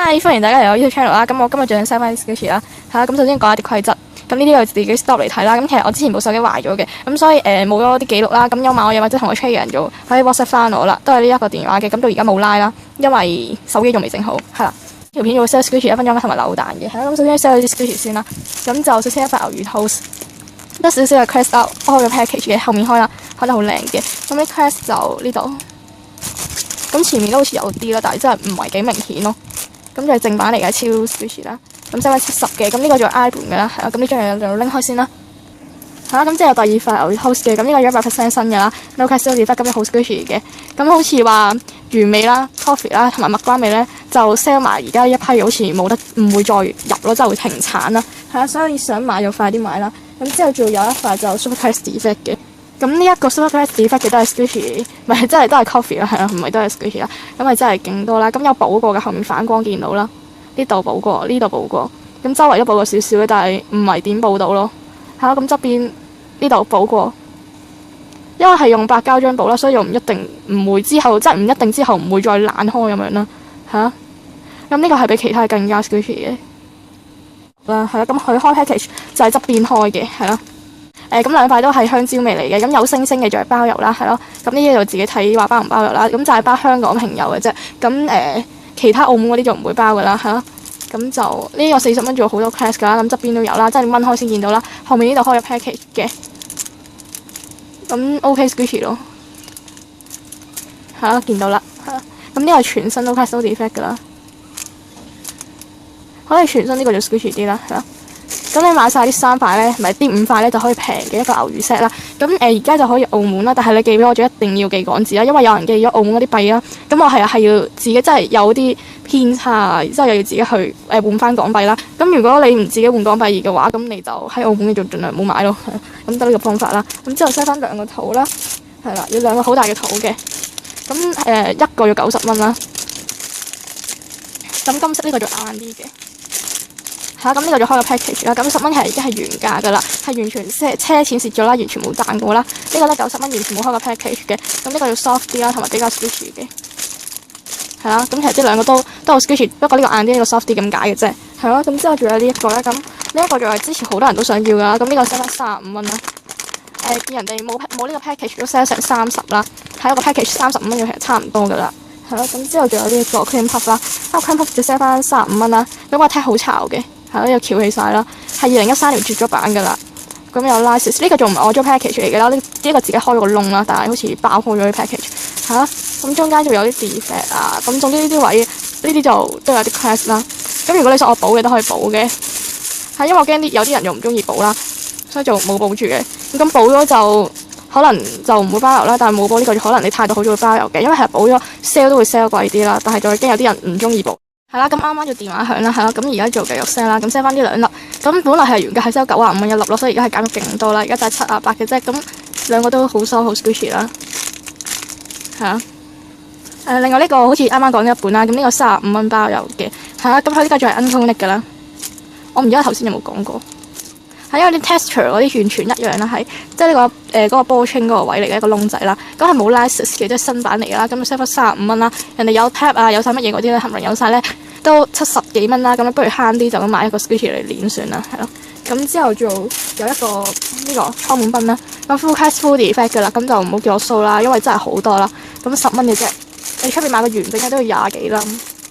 Hi，歡迎大家嚟我呢個 channel 啦。咁我今日仲要 set 翻啲 sketch 啦。係啦，咁首先講一啲規則。咁呢啲我自己 stop 嚟睇啦。咁其實我之前部手機壞咗嘅，咁所以冇咗啲記錄啦。咁有買我嘢或者同我 trade 嘅人做，可以 WhatsApp 翻我啦。都係呢一個電話嘅。咁到而家冇拉啦，因為手機仲未整好。係啦，條片要 set sketch 1分鐘啦，同埋扭蛋嘅。係啦，咁首先 set 啲 sketch 先啦。咁就首先一塊牛魚 toast，得少少嘅 crest out，開個 package 嘅，後面開啦，開得好靚嘅。咁啲 crest 就呢度，咁前面都好似有啲啦，但係真係唔係幾明顯咯。咁就係正版嚟嘅超 sketch 啦，咁770嘅，咁呢個就 iPhone 嘅啦，係啦，咁呢張嘢就拎開先啦。係啦，咁即係有第二塊牛肉 toast 嘅，咁呢個100% 新嘅啦 ，no cast no defect， 咁樣好 sketch 嘅。咁好似話原味啦、coffee 啦同埋蜜瓜味咧，就 sell 埋而家呢一批好似冇得，唔會再入咯，即係會停產啦。係啦，所以想買就快啲買啦。咁之後仲有一塊就 super cast defect 嘅。咁呢一個 super cast defect 嘅都係 sketch， 唔係真係都係 coffee 啦，係啦，唔係都係 sketch 啦，咁咪真係勁多啦。咁有補過嘅，後面反光見到啦，呢度補過，呢度補過，咁周圍都補過少少嘅，但係唔係點補到咯。係啦，咁側邊呢度補過，因為係用白膠漿補啦，所以唔一定唔會之後，即係唔一定之後唔會再爛開咁樣啦。嚇，咁呢個係比其他更加 sketch 嘅。啦，係啦，咁佢開 package 就係側邊開嘅，係啦。咁兩塊都係香蕉味嚟嘅，咁有星星嘅仲係包郵啦，係咯。咁呢啲就自己睇話包唔包郵啦。咁就係包香港平郵嘅啫。咁其他澳門嗰啲就唔會包噶啦，係咯。咁就呢個40蚊仲有好多 class 㗎啦，咁側邊都有啦，即係你掹開先見到啦。後面呢度開咗 package 嘅，咁 OK sketch 咯，係咯，見到啦，係啦。咁呢個係全新 no cast no defect 㗎啦，可能全新呢個就 sketch 啲啦，係咯。咁你買晒呢3塊咧，唔係啲5塊咧就可以平嘅一個牛魚 set 啦。咁而家就可以澳門啦，但係你寄俾我就一定要寄港紙啦，因為有人寄咗澳門嗰啲幣啦。咁我係要自己真係有啲偏差，之後又要自己去換翻港幣啦。咁如果你唔自己換港幣嘅話，咁你就喺澳門你就盡量唔好買咯。咁得呢個方法啦。咁之後 set 翻2個圖啦，係啦，要2個好大嘅圖嘅。咁一個要90蚊啦。咁金色呢個就硬啲嘅。係啦，咁呢個就開個 package 啦，咁10蚊係已經係原價㗎啦，係完全車錢蝕咗啦，完全冇賺過啦。呢個咧90蚊完全冇開個 package 嘅，咁呢個要 soft 啲啦，同埋比較 sketch 嘅。係啦，咁其實呢兩個都好 sketch，不過呢個硬啲，呢個 soft 啲咁解嘅啫。係咯，咁之後仲有呢一個咧，咁呢一個仲係之前好多人都想要㗎啦，咁呢個 set 翻35蚊啦。見人哋冇呢個 package 都 set 成30啦，睇一個 package 35蚊，其實差唔多㗎啦。係咯，咁之後仲有呢一個 cream puff 啦，呢個 cream puff 就 set 翻35蚊啦，咁個 tag 好潮嘅。係咯，又翹起晒啦，係2013年絕咗版㗎啦。咁有 license， 呢個仲唔係我張 package 嚟㗎啦，呢個自己開咗個窿啦，但係好似爆開咗啲 package。係啦，咁中間仲有啲 defect 啊，咁總之呢啲位呢啲就都有啲 crash 啦。咁如果你想我補嘅都可以補嘅，係因為我驚有啲人又唔中意補啦，所以就冇補住嘅。咁補咗就可能就唔會包郵啦，但係冇補呢個就可能你態度好就會包郵嘅，因為係補咗 sell 都會 sell 貴啲啦，但係就驚有啲人唔中意補。係啦，咁啱啱做電話響啦，係啦，咁而家做繼續 sell 啦，咁 sell 翻呢2粒，咁本來係原價係 sell 95蚊一粒咯，所以而家係減咗勁多啦，而家就係78嘅啫，咁兩個都好收好 sketch 啦，係啊，另外呢個好似啱啱講咗一本啦，咁呢個35蚊包郵嘅，係啦，咁佢呢個仲係 unconic 㗎啦，我唔記得頭先有冇講過，係因為啲 texture 嗰啲完全一樣啦，係即係呢個嗰個波清嗰個位嚟嘅一個窿仔啦，咁係冇 license 嘅，即係新版嚟㗎啦，咁 set 翻35蚊啦，人哋有 tab 啊，有晒乜嘢嗰啲咧，冚唪唥有晒咧。都70幾蚊啦，咁不如慳啲就咁買一個 sketch 嚟攣算啦，係咯。咁之後仲有一個呢個倉滿賓啦，咁 full cast full defect 㗎啦，咁就唔好叫我掃啦，因為真係好多啦。咁10蚊嘅啫，你出邊買個完整嘅都要20幾啦，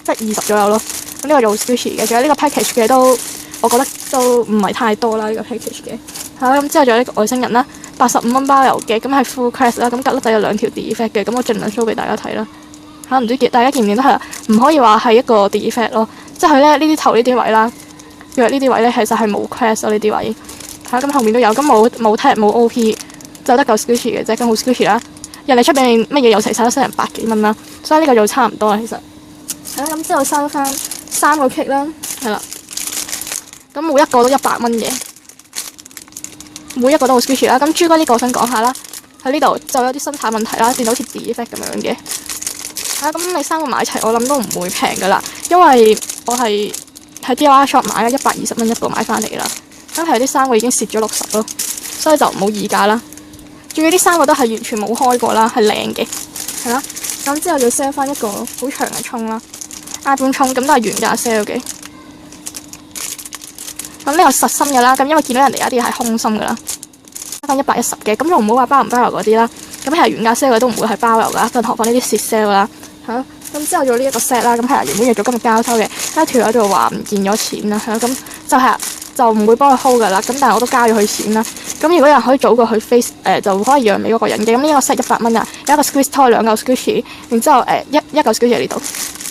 即係20左右咯。咁呢個做 sketch 嘅，仲有呢個 package 嘅都，我覺得都唔係太多啦，呢個 package 嘅。係啦，咁之後仲有呢個外星人啦，85蚊包郵嘅，咁係 full cast 啦，咁隔粒底有2條 defect 嘅，咁我盡量 show 俾大家睇啦。唔知大家見唔見到係啦？唔可以話係一個 defect 咯，即係佢咧呢啲頭呢啲位啦，腳呢啲位咧其實係冇 crash 咯，呢啲位。係咁後面都有，咁冇 tag 冇 OP，就得嚿 sketch 嘅啫，咁好 sketch 啦。人哋出邊乜嘢有齊晒都收人100幾蚊啦，所以呢個就差唔多啦，其實。係啦，咁之後收翻3個 kit 啦，係啦。咁每一個都100蚊嘅，每一個都好 sketch 啦。咁豬哥呢個我想講下啦。喺呢度就有啲生產問題啦，見到好似 defect 咁樣嘅。咁你3個買齊，我諗都唔會平噶啦，因為我係喺 DIY shop 買啦，120蚊一個買翻嚟啦。咁係啲3個已經蝕咗60咯，所以就唔好議價啦。仲要啲3個都係完全冇開過啦，係靚嘅，係啦。咁之後就 sell 翻一個好長嘅葱啦。iPhone 充，咁都係原價 sale 嘅。咁呢個實心嘅啦，咁因為見到人哋有啲係空心嘅啦，翻110嘅，咁就唔好話包唔包郵嗰啲啦。咁係原價 sale 嘅都唔會係包郵噶，更何況呢啲蝕 sale 啦嚇。咁之後做呢一個 set 啦，咁係原本要做今日交收嘅，一條友就話唔見咗錢啦，咁就唔會幫佢 hold 噶啦。咁但係我都交咗佢錢啦。咁如果有人可以早過去 face 就可以讓俾嗰個人嘅。咁呢個 set 100蚊啊，有一個 squeeze toy 2嚿 squishy， 然之後一嚿 squishy 喺呢度，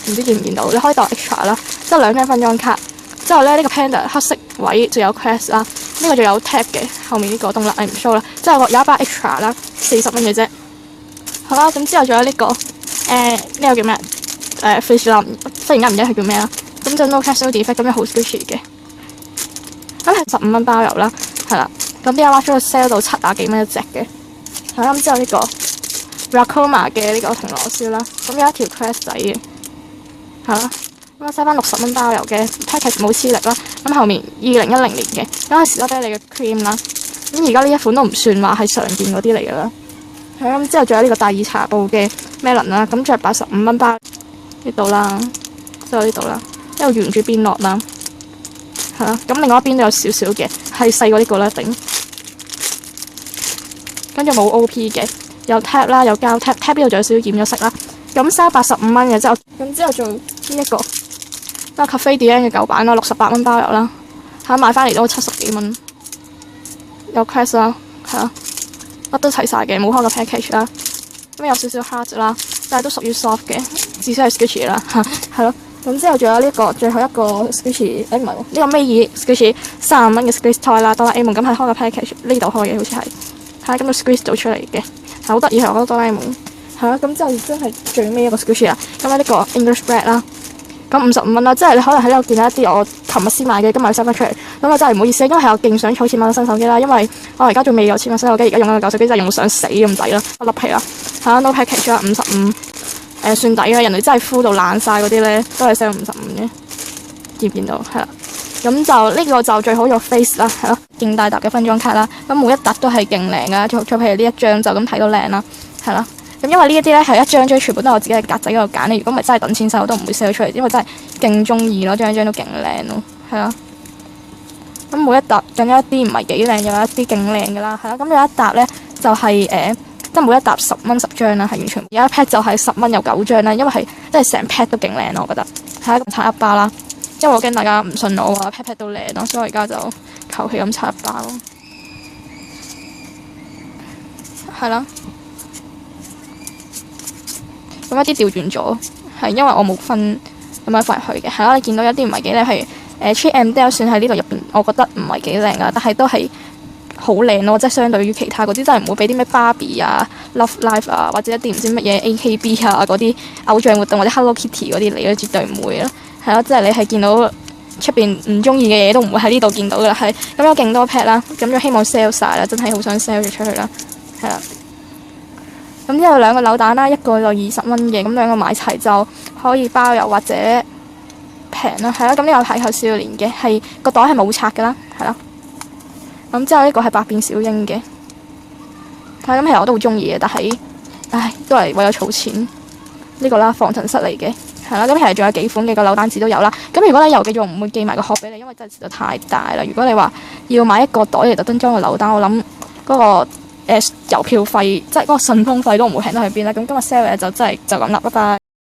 唔知見唔見到？你可以當 extra 啦，之後2張分裝卡。之後咧，呢個 panda 黑色位就有 crest 啦，呢個就有 tap 嘅，後面呢個東啦，唔 show 啦。之後有一包 extra 啦，40蚊嘅啫。好啦，咁之後仲有呢個呢個叫咩？fish 啦，忽然間唔記得佢叫咩啦。咁就 no cash no defect， 咁樣好 squishy 嘅。咁係15蚊包郵啦，係啦。咁啲阿媽出去 sale 到70幾蚊一隻嘅。係啦，咁之後呢個 Racoma 嘅呢個銅鑼燒啦，咁有一條 crest 仔嘅，係啦。咁我收翻60蚊包郵嘅 package 冇黐力啦。咁後面2010年嘅，咁係士多啤梨嘅 cream 啦。咁而家呢一款都唔算話係常見嗰啲嚟㗎啦。係咁之後仲有呢個大耳茶布嘅 melon 啦，咁就係85蚊包呢度啦，之後呢度啦，一路沿住邊落啦，係啦。咁另外一邊都有少少嘅，係細過呢個啦，頂。跟住冇 OP 嘅，有 tab 啦，有膠 tab 呢度仲有少少染咗色啦。咁收85蚊嘅之後，咁之後仲呢一個。都係 Cafe Dien 嘅舊版啦，68蚊包郵啦，買翻嚟都70幾蚊，有 crest 啦，係啊，乜都齊晒嘅，冇開個 package 啦，咁有少少 hard 啦，但係都屬於 soft 嘅，至少係 squishy 啦，係咯。咁之後仲有呢個最後一個 squishy， 唔係呢個尾耳 squishy 30蚊嘅 squeeze toy 啦，哆啦 A 夢咁係開個 package 呢度開嘅，好似係咁就 squeeze 到出嚟嘅，係好得意，係我覺得哆啦 A 夢係啦。咁之後真係最尾一個 squishy 啦，咁呢個 English bread 啦。咁55蚊啦，即係你可能喺呢度見到一啲我琴日先買嘅，今日收翻出嚟，咁我真係唔好意思，因為係我勁想儲錢買到新手機啦，因為我而家仲未有錢買新手機，而家用緊個舊手機真係用到想死咁抵啦，我甩皮啦，no package 啦55，算抵啦，人哋真係敷到爛晒嗰啲咧，都係 sell 55嘅，見唔見到？係啦，咁就呢個就最好用 face 啦，係咯，勁大沓嘅分裝卡啦，咁每一沓都係勁靚噶，再譬如呢一張就咁睇到靚啦，係啦。咁因為呢一啲咧係一張張全部都係我自己喺格仔嗰度揀，你如果唔係真係等錢使我都唔會 sell 出嚟，因為真係勁中意咯，張張都勁靚咯，係啊。咁每一沓仲有一啲唔係幾靚，又有一啲勁靚嘅啦，係啦。咁有一沓咧就係即係每一沓10蚊10張啦，係完全有一 pack 就係10蚊有9張啦，因為係即係成 pack 都勁靚咯，我覺得係咁拆一包啦，因為我驚大家唔信我話 pack 都靚咯，所以我而家就求其咁拆一包咯，係啦。咁一啲調轉咗，係因為我冇分咁樣放入去嘅，係啦。你見到有啲唔係幾靚，係H&M 算喺呢度入邊，我覺得唔係幾靚噶，但係都係好靚咯。即係相對於其他嗰啲，真係唔會俾啲咩 Barbie 啊、Love Life 啊，或者一啲唔知乜嘢 AKB 啊嗰啲偶像活動或者 Hello Kitty 嗰啲嚟咯，絕對唔會咯。係咯，即係你係見到出邊唔中意嘅嘢都唔會喺呢度見到噶啦。係咁有勁多 pack 啦，咁就希望 sell 晒啦，真係好想 sell 咗出去啦，係啦。咁之後2個扭蛋啦，一個就20蚊嘅，咁2個買齊就可以包郵或者平啦，係啦。咁呢個係邂逅少年嘅，係個袋係冇拆嘅啦，係啦。咁之後呢個係百變小櫻嘅，係咁其實我都好中意嘅，但係唉都係為咗儲錢呢個啦，防塵室嚟嘅，係啦。咁其實仲有幾款嘅個扭蛋紙都有啦。咁如果你郵寄仲唔會寄埋個殼俾你，因為真係實在太大啦。如果你話要買一個袋嚟特登裝個扭蛋，我諗嗰個郵票費即係嗰個順豐費都唔會平得去邊啦。咁今日 sell 嘅就真係就咁啦，拜拜。